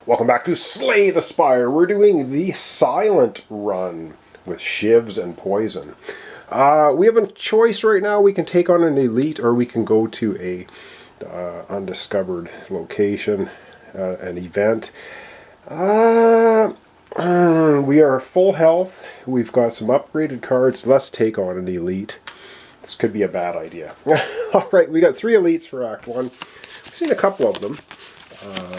Welcome back to Slay the Spire. We're doing the silent run with shivs and poison. We have a choice right now. We can take on an elite or we can go to a undiscovered location, an event. We are full health. We've got some upgraded cards. Let's take on an elite. This could be a bad idea. Alright, we got 3 elites for Act 1. We've seen a couple of them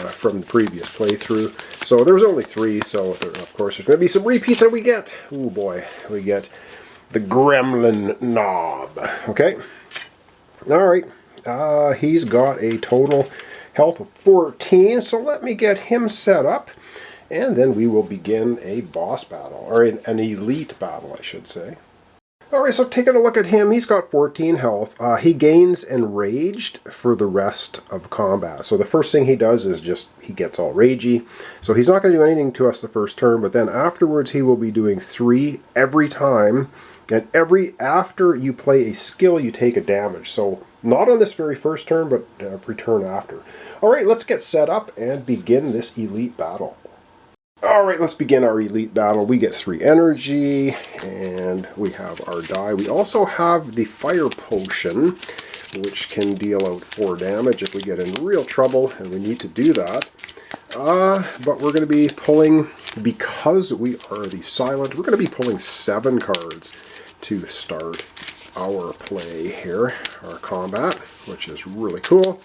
from the previous playthrough. So there was only 3, so of course there's going to be some repeats that we get. Oh boy, we get the Gremlin Knob. Okay. Alright, he's got a total health of 14, so let me get him set up. And then we will begin a boss battle, or an elite battle, I should say. Alright, so taking a look at him, he's got 14 health. He gains Enraged for the rest of combat. So the first thing he does is just, he gets all ragey. So he's not going to do anything to us the first turn, but then afterwards he will be doing 3 every time. And after you play a skill, you take a damage. So not on this very first turn, but every turn after. Alright, let's get set up and begin this elite battle. Alright, let's begin our elite battle. We get 3 energy, and we have our die. We also have the fire potion, which can deal out 4 damage if we get in real trouble, and we need to do that. But we're going to be pulling, because we are the silent, we're going to be pulling 7 cards to start our play here, our combat, which is really cool.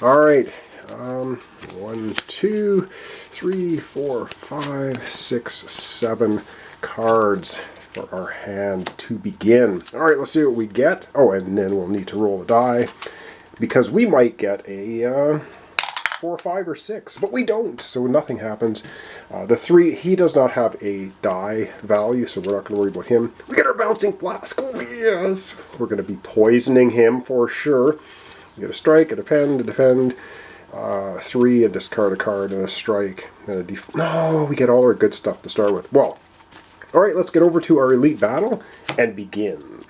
Alright. 1, 2, 3, 4, 5, 6, 7 cards for our hand to begin. Alright, let's see what we get. Oh, and then we'll need to roll a die, because we might get a 4, 5, or 6, but we don't, so nothing happens. The 3, he does not have a die value, so we're not going to worry about him. We get our Bouncing Flask. Oh, yes! We're going to be poisoning him for sure. We get a strike, a defend, 3, a discard a card, and a strike, and a no, we get all our good stuff to start with. Well, alright, let's get over to our elite battle and begin.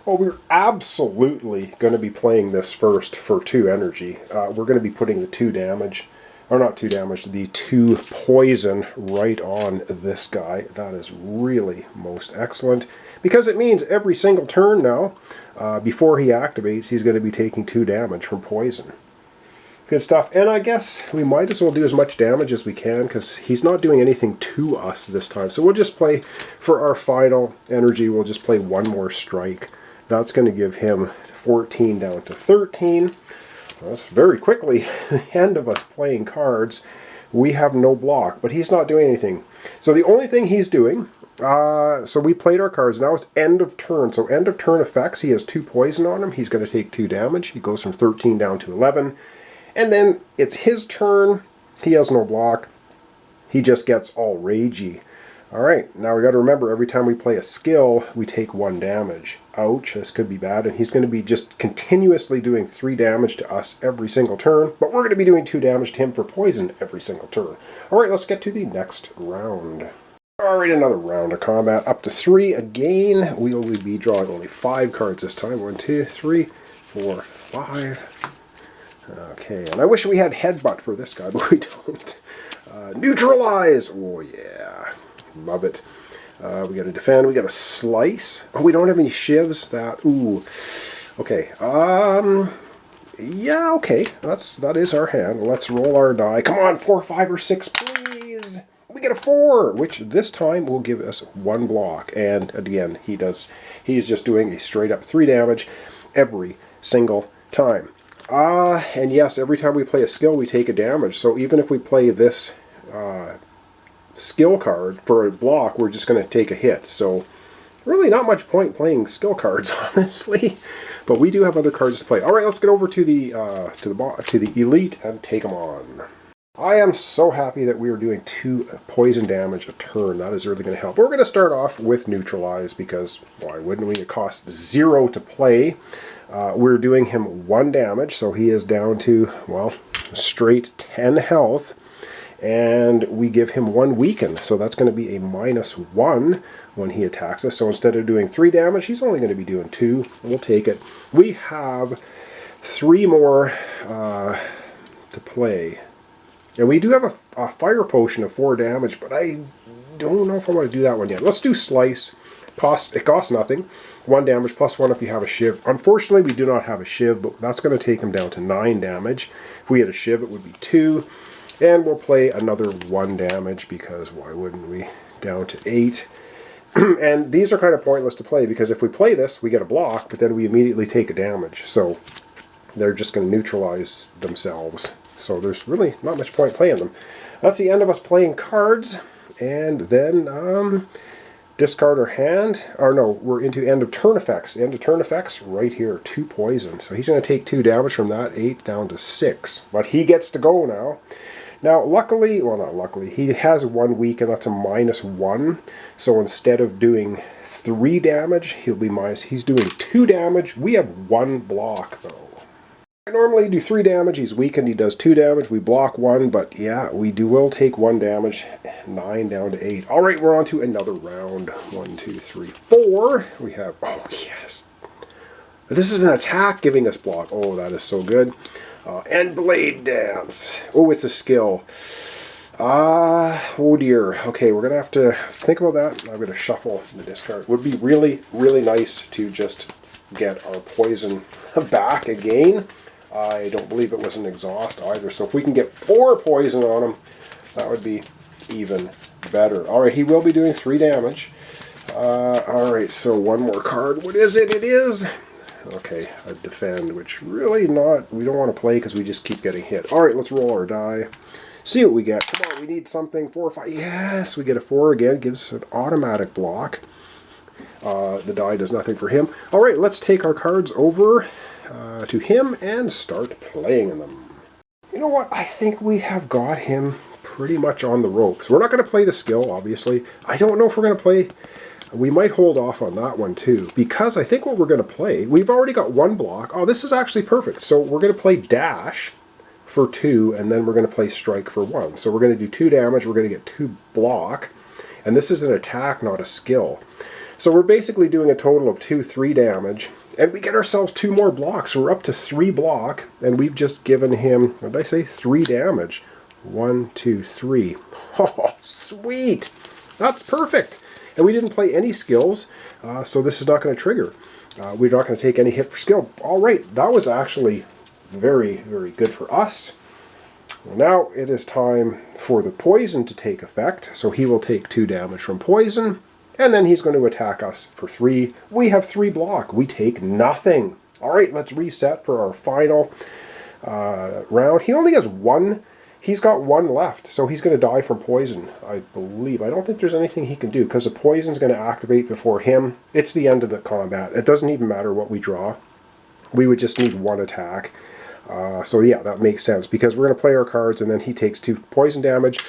Well, we're absolutely going to be playing this first for 2 energy. We're going to be putting the 2 damage, or not 2 damage, the 2 poison right on this guy. That is really most excellent, because it means every single turn now, before he activates, he's going to be taking 2 damage from poison. Good stuff. And I guess we might as well do as much damage as we can, because he's not doing anything to us this time. So we'll just play, for our final energy, we'll just play 1 more strike. That's going to give him 14 down to 13. That's very quickly the end of us playing cards. We have no block, but he's not doing anything. So the only thing he's doing, so we played our cards. Now it's end of turn. So end of turn effects, he has 2 poison on him. He's going to take 2 damage. He goes from 13 down to 11. And then it's his turn. He has no block. He just gets all ragey. Alright, now we got to remember, every time we play a skill, we take 1 damage. Ouch, this could be bad. And he's going to be just continuously doing 3 damage to us every single turn. But we're going to be doing 2 damage to him for poison every single turn. Alright, let's get to the next round. Alright, another round of combat. Up to 3 again. We will be drawing only 5 cards this time. 1, 2, 3, 4, 5. Okay, and I wish we had Headbutt for this guy, but we don't. Neutralize! Oh yeah, love it. We got to defend, we got to slice. Oh, we don't have any shivs. That, ooh. Okay, yeah, okay, that is our hand. Let's roll our die. Come on, 4, 5, or 6, please! We get a 4, which this time will give us 1 block. And again, he's just doing a straight up 3 damage every single time. And yes, every time we play a skill, we take a damage. So even if we play this skill card for a block, we're just going to take a hit. So really not much point playing skill cards, honestly. But we do have other cards to play. All right, let's get over to the elite and take them on. I am so happy that we are doing 2 poison damage a turn. That is really going to help. We're going to start off with Neutralize, because why wouldn't we? It costs 0 to play. We're doing him 1 damage, so he is down to, well, straight 10 health. And we give him 1 weaken, so that's going to be a -1 when he attacks us. So instead of doing 3 damage, he's only going to be doing 2. We'll take it. We have 3 more to play. And we do have a fire potion of 4 damage, but I don't know if I want to do that one yet. Let's do Slice. It costs nothing. 1 damage plus 1 if you have a Shiv. Unfortunately, we do not have a Shiv, but that's going to take him down to 9 damage. If we had a Shiv, it would be 2. And we'll play another 1 damage, because why wouldn't we? Down to 8. And these are kind of pointless to play, because if we play this, we get a block, but then we immediately take a damage. So they're just going to neutralize themselves. So there's really not much point playing them. That's the end of us playing cards. And then discard our hand. Or no, we're into end of turn effects. End of turn effects right here. 2 poison. So he's going to take 2 damage from that. 8 down to 6. But he gets to go now. Now, luckily, well, not luckily, he has 1 weak, and that's a -1. So instead of doing 3 damage, he'll be minus. He's doing 2 damage. We have 1 block, though. I normally do 3 damage. He's weakened. He does 2 damage. We block 1, but yeah, will take 1 damage. 9 down to 8. All right, we're on to another round. 1, 2, 3, 4. We have, oh yes. This is an attack giving us block. Oh, that is so good. And Blade Dance. Oh, it's a skill. Oh dear. Okay, we're going to have to think about that. I'm going to shuffle the discard. Would be really, really nice to just get our poison back again. I don't believe it was an exhaust either. So if we can get 4 poison on him, that would be even better. Alright, he will be doing 3 damage. Alright, so 1 more card. What is it? It is... Okay, a defend, which really not... We don't want to play because we just keep getting hit. Alright, let's roll our die. See what we get. Come on, we need something. 4 or 5. Yes, we get a 4 again. Gives us an automatic block. The die does nothing for him. Alright, let's take our cards over to him and start playing them. You know what? I think we have got him pretty much on the ropes. We're not going to play the skill, obviously. I don't know if we're going to play... We might hold off on that one too, because I think what we're going to play... We've already got 1 block. Oh, this is actually perfect. So we're going to play Dash for 2, and then we're going to play Strike for 1. So we're going to do 2 damage. We're going to get 2 block. And this is an attack, not a skill. So we're basically doing a total of 2, 3 damage. And we get ourselves 2 more blocks. So we're up to 3 block. And we've just given him, what did I say? 3 damage. 1, 2, 3. Oh, sweet! That's perfect! And we didn't play any skills, so this is not going to trigger. We're not going to take any hit for skill. Alright, that was actually very, very good for us. Well, now it is time for the poison to take effect. So he will take 2 damage from poison. And then he's going to attack us for 3. We have 3 block. We take nothing. Alright, let's reset for our final round. He only has 1. He's got 1 left. So he's going to die from poison, I believe. I don't think there's anything he can do, because the poison's going to activate before him. It's the end of the combat. It doesn't even matter what we draw. We would just need 1 attack. So yeah, that makes sense, because we're going to play our cards, and then he takes 2 poison damage.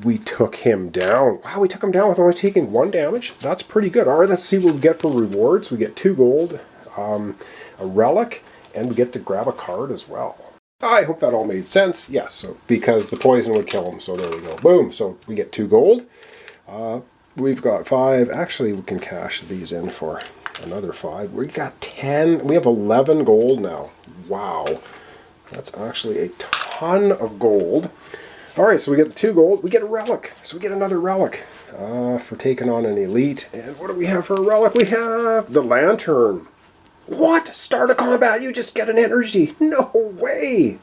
We took him down. Wow, we took him down with only taking 1 damage. That's pretty good. Alright, let's see what we get for rewards. We get 2 gold, a relic, and we get to grab a card as well. I hope that all made sense. Yes, so because the poison would kill him, so there we go. Boom! So we get 2 gold. We've got 5. Actually, we can cash these in for another 5. We got 10. We have 11 gold now. Wow. That's actually a ton of gold. Alright, so we get the 2 gold. We get a relic. So we get another relic for taking on an elite. And what do we have for a relic? We have the lantern. What? Start a combat, you just get an energy. No way.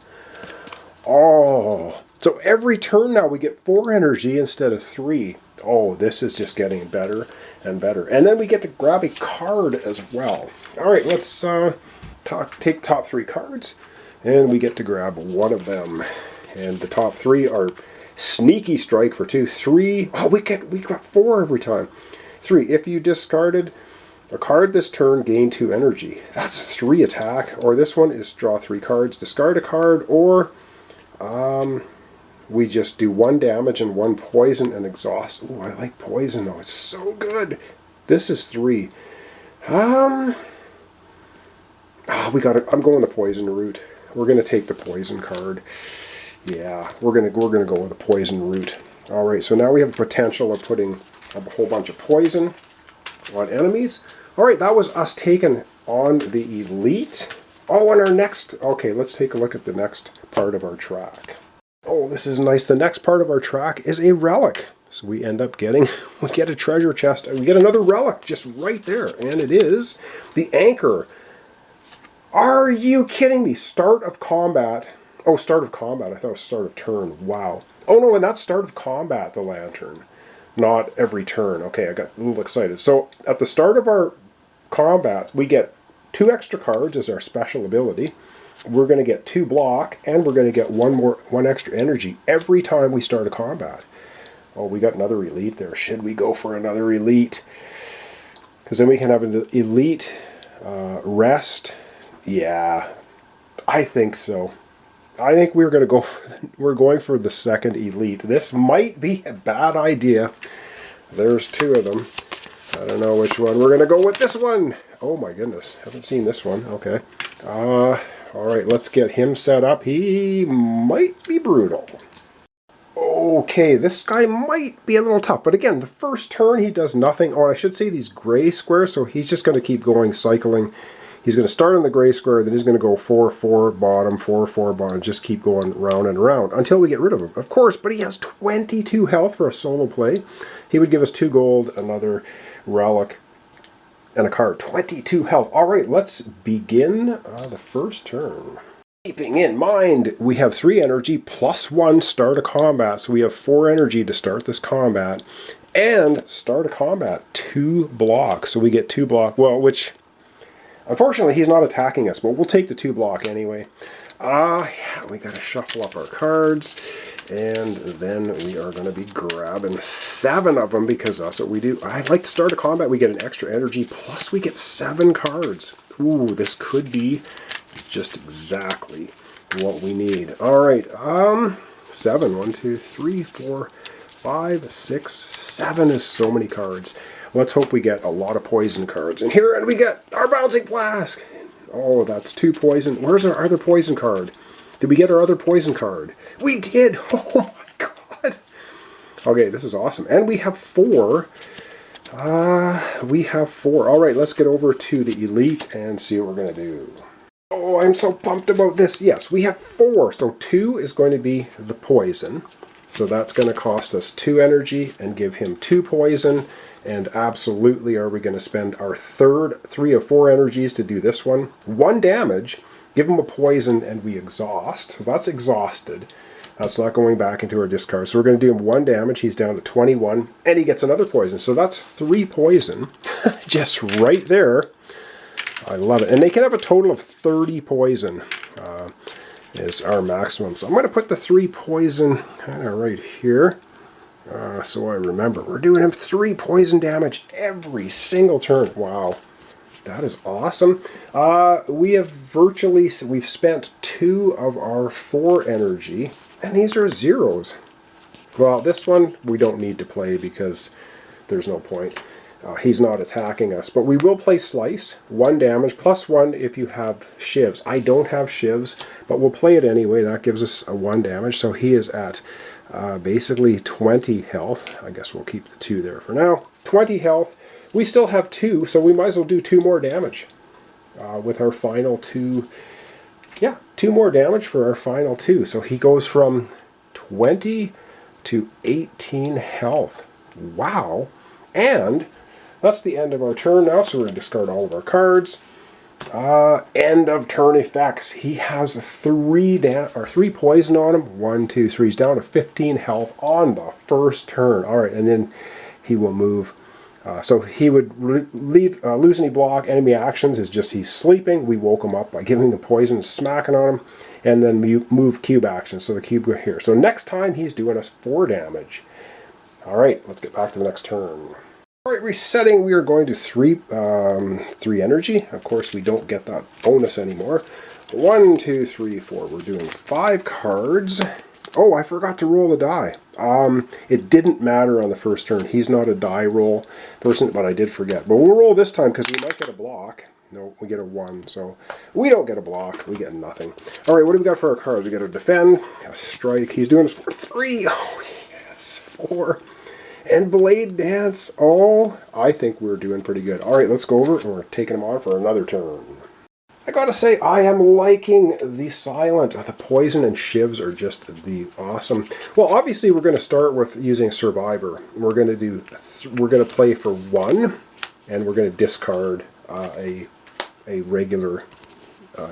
Oh. So every turn now we get 4 energy instead of 3. Oh, this is just getting better and better. And then we get to grab a card as well. Alright, let's take top 3 cards. And we get to grab 1 of them. And the top 3 are Sneaky Strike for 2. 3. Oh, we got 4 every time. 3. If you discarded a card this turn, gain 2 energy. That's 3 attack. Or this one is draw 3 cards, discard a card, or we just do 1 damage and 1 poison and exhaust. Oh, I like poison though. It's so good. This is 3. I'm going the poison route. We're gonna take the poison card. Yeah, we're gonna go with the poison route. All right, so now we have the potential of putting a whole bunch of poison on enemies. All right, that was us taking on the elite. Oh, and our next... Okay, let's take a look at the next part of our track. Oh, this is nice. The next part of our track is a relic. So we end up getting, we get a treasure chest, and we get another relic just right there. And it is the anchor. Are you kidding me? Start of combat. Oh, start of combat. I thought it was start of turn. Wow. Oh no, and that's start of combat, the lantern. Not every turn. Okay, I got a little excited. So at the start of our combat, we get 2 extra cards as our special ability. We're going to get 2 block, and we're going to get one extra energy every time we start a combat. Oh, we got another elite there. Should we go for another elite? Because then we can have an elite rest. Yeah, I think so. I think we're going to go. We're going for the second elite. This might be a bad idea. There's 2 of them. I don't know which one. We're going to go with this one. Oh my goodness, haven't seen this one. Okay. All right, let's get him set up. He might be brutal. Okay, this guy might be a little tough, but again, the first turn he does nothing. Or I should say these gray squares, so he's just going to keep going, cycling. He's going to start on the gray square, then he's going to go 4-4 bottom, 4-4 bottom, just keep going round and round until we get rid of him, of course. But he has 22 health for a solo play. He would give us 2 gold, another relic, and a card. 22 health. All right, let's begin the first turn. Keeping in mind, we have 3 energy plus 1 start a combat, so we have 4 energy to start this combat, and start a combat 2 blocks. So we get 2 block. Well, which unfortunately he's not attacking us, but we'll take the 2 block anyway. Yeah, we got to shuffle up our cards, and then we are going to be grabbing 7 of them because that's what we do. I like to start a combat. We get an extra energy, plus we get 7 cards. Ooh, this could be just exactly what we need. All right, 7. 1, 2, 3, 4, 5, 6, 7 is so many cards. Let's hope we get a lot of poison cards. And here we get our bouncing flask. Oh, that's 2 poison. Where's our other poison card? Did we get our other poison card? We did! Oh my god! Okay, this is awesome. And we have 4. We have 4. Alright, let's get over to the elite and see what we're going to do. Oh, I'm so pumped about this. Yes, we have 4. So 2 is going to be the poison. So that's going to cost us 2 energy and give him 2 poison. And absolutely are we going to spend our 3 of 4 energies to do this one. 1 damage, give him a poison, and we exhaust. So that's exhausted. That's not going back into our discard. So we're going to do him 1 damage. He's down to 21, and he gets another poison. So that's 3 poison just right there. I love it. And they can have a total of 30 poison is our maximum. So I'm going to put the 3 poison kind of right here. So I remember, we're doing him 3 poison damage every single turn. Wow, that is awesome. We've spent 2 of our 4 energy, and these are zeros. Well, this one we don't need to play because there's no point. He's not attacking us, but we will play Slice. 1 damage, plus 1 if you have shivs. I don't have shivs, but we'll play it anyway. That gives us a 1 damage, so he is at basically 20 health. I guess we'll keep the 2 there for now. 20 health. We still have 2, so we might as well do 2 more damage with our final 2. Yeah, 2 more damage for our final 2. So he goes from 20 to 18 health. Wow. And that's the end of our turn now, so we're going to discard all of our cards. End of turn effects. He has 3 poison on him. 1, 2, 3. He's down to 15 health on the first turn. All right, and then he will move. So he would lose any block. Enemy actions is just he's sleeping. We woke him up by giving him the poison, smacking on him, and then move cube action. So the cube go here. So next time he's doing us 4 damage. All right, let's get back to the next turn. All right, resetting, we are going to 3 energy. Of course, we don't get that bonus anymore. 1, 2, 3, 4. We're doing 5 cards. Oh, I forgot to roll the die. It didn't matter on the first turn. He's not a die roll person, but I did forget. But we'll roll this time because we might get a block. No, we get a 1, so we don't get a block. We get nothing. All right, what do we got for our cards? We got a defend, a strike. He's doing us for 3. Oh, yes, 4. And Blade Dance. Oh, I think we're doing pretty good. All right, let's go over, and we're taking him on for another turn. I gotta say, I am liking the silent. The poison and shivs are just the awesome. Well, obviously we're going to start with using survivor. We're going to play for 1, and we're going to discard a regular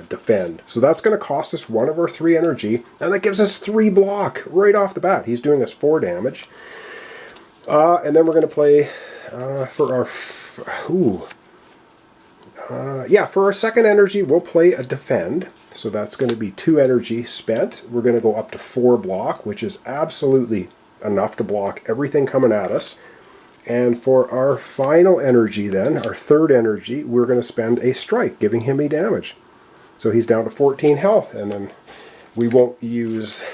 defend. So that's going to cost us 1 of our 3 energy, and that gives us 3 block right off the bat. He's doing us 4 damage. And then we're going to play for our... for our second energy, we'll play a defend. So that's going to be 2 energy spent. We're going to go up to 4 block, which is absolutely enough to block everything coming at us. And for our final energy then, our third energy, we're going to spend a strike, giving him a damage. So he's down to 14 health, and then we won't use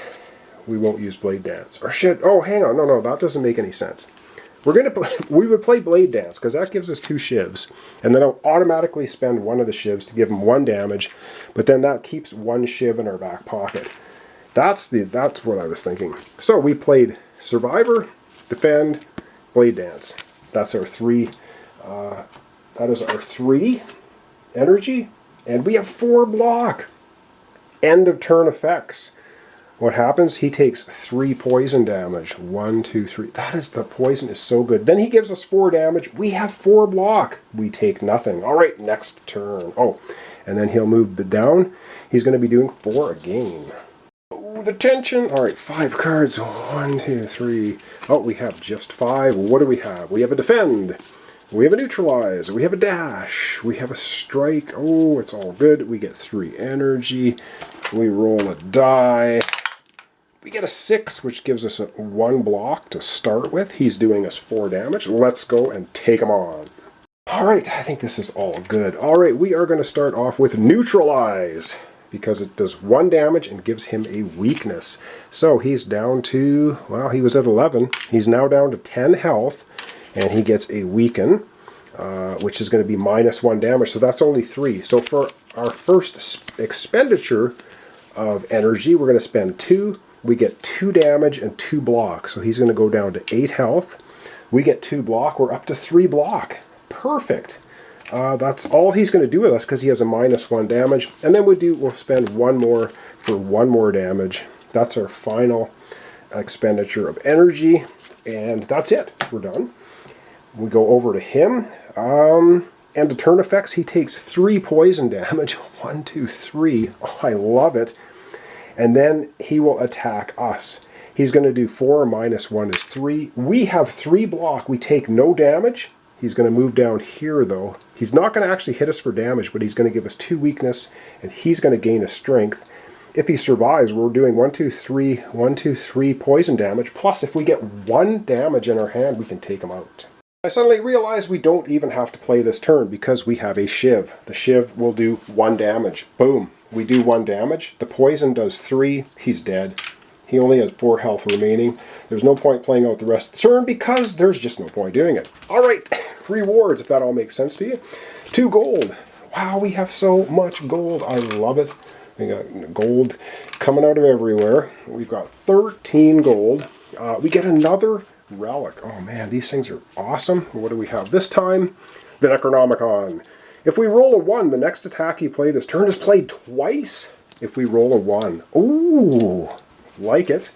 Blade Dance. Or shit, oh hang on, no, that doesn't make any sense. We would play Blade Dance, because that gives us 2 shivs. And then I'll automatically spend 1 of the shivs to give him 1 damage. But then that keeps 1 shiv in our back pocket. That's what I was thinking. So we played Survivor, Defend, Blade Dance. That's our 3. That is our 3 energy. And we have 4 block. End of turn effects. What happens? He takes 3 poison damage. 1, 2, 3. The poison is so good. Then he gives us 4 damage. We have 4 block. We take nothing. All right, next turn. Oh, and then he'll move down. He's going to be doing 4 again. Oh, the tension. All right, 5 cards. 1, 2, 3. Oh, we have just 5. What do we have? We have a defend. We have a neutralize. We have a dash. We have a strike. Oh, it's all good. We get 3 energy. We roll a die. We get a 6, which gives us a 1 block to start with. He's doing us 4 damage. Let's go and take him on. Alright, I think this is all good. Alright, we are going to start off with Neutralize, because it does 1 damage and gives him a weakness. So he's down to, well, he was at 11. He's now down to 10 health, and he gets a weaken, which is going to be -1 damage. So that's only 3. So for our first expenditure of energy, we're going to spend 2. We get 2 damage and 2 block. So he's going to go down to 8 health. We get 2 block. We're up to 3 block. Perfect. That's all he's going to do with us, because he has a -1 damage. And then we'll spend 1 more for 1 more damage. That's our final expenditure of energy. And that's it. We're done. We go over to him. And to turn effects, he takes 3 poison damage. 1, 2, 3. Oh, I love it. And then he will attack us. He's going to do 4 -1 is 3. We have 3 block. We take no damage. He's going to move down here, though. He's not going to actually hit us for damage, but he's going to give us 2 weakness, and he's going to gain a strength. If he survives, we're doing 1, 2, 3, 1, 2, 3 poison damage. Plus, if we get 1 damage in our hand, we can take him out. I suddenly realized we don't even have to play this turn, because we have a Shiv. The Shiv will do 1 damage. Boom. We do 1 damage. The poison does 3. He's dead. He only has 4 health remaining. There's no point playing out the rest of the turn, because there's just no point doing it. Alright, rewards, if that all makes sense to you. 2 gold. Wow, we have so much gold. I love it. We got gold coming out of everywhere. We've got 13 gold. We get another relic. Oh man, these things are awesome. What do we have this time? The Necronomicon. If we roll a 1, the next attack you play this turn is played twice. If we roll a 1. Ooh, like it.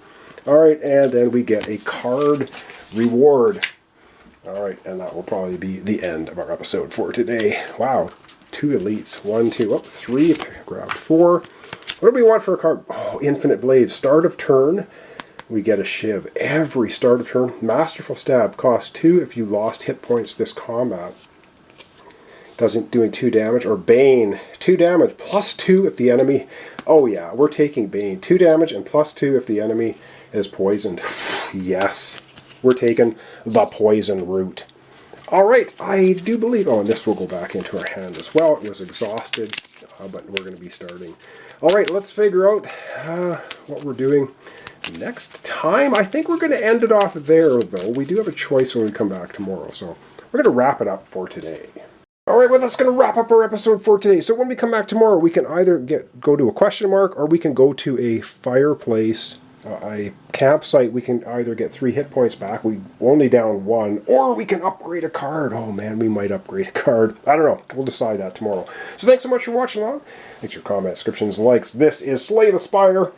Alright, and then we get a card reward. Alright, and that will probably be the end of our episode for today. Wow, 2 elites. 1, 2, 3. Grabbed 4. What do we want for a card? Oh, Infinite Blade. Start of turn, we get a Shiv. Every start of turn. Masterful Stab costs 2 if you lost hit points this combat. Doing 2 damage. Or Bane, 2 damage plus 2 if the enemy... Oh yeah, we're taking Bane. 2 damage and plus 2 if the enemy is poisoned. Yes, we're taking the poison route. Alright, I do believe... Oh, and this will go back into our hand as well. It was exhausted, but we're going to be starting. Alright, let's figure out what we're doing next time. I think we're going to end it off there, though. We do have a choice when we come back tomorrow, so we're going to wrap it up for today. Alright, well, that's going to wrap up our episode for today. So when we come back tomorrow, we can either go to a question mark, or we can go to a fireplace a campsite, we can either get 3 hit points back, we only down 1, or we can upgrade a card. Oh man, we might upgrade a card. I don't know. We'll decide that tomorrow. So thanks so much for watching along. Thanks for comments, subscriptions, likes. This is Slay the Spire.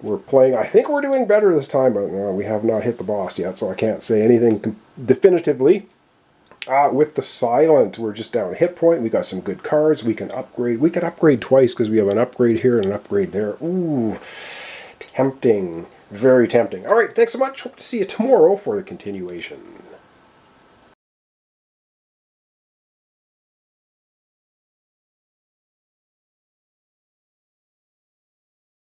We're playing, I think we're doing better this time, but we have not hit the boss yet, so I can't say anything definitively. With the Silent, we're just down a hit point. We got some good cards. We can upgrade. We could upgrade twice because we have an upgrade here and an upgrade there. Ooh, tempting. Very tempting. All right, thanks so much. Hope to see you tomorrow for the continuation.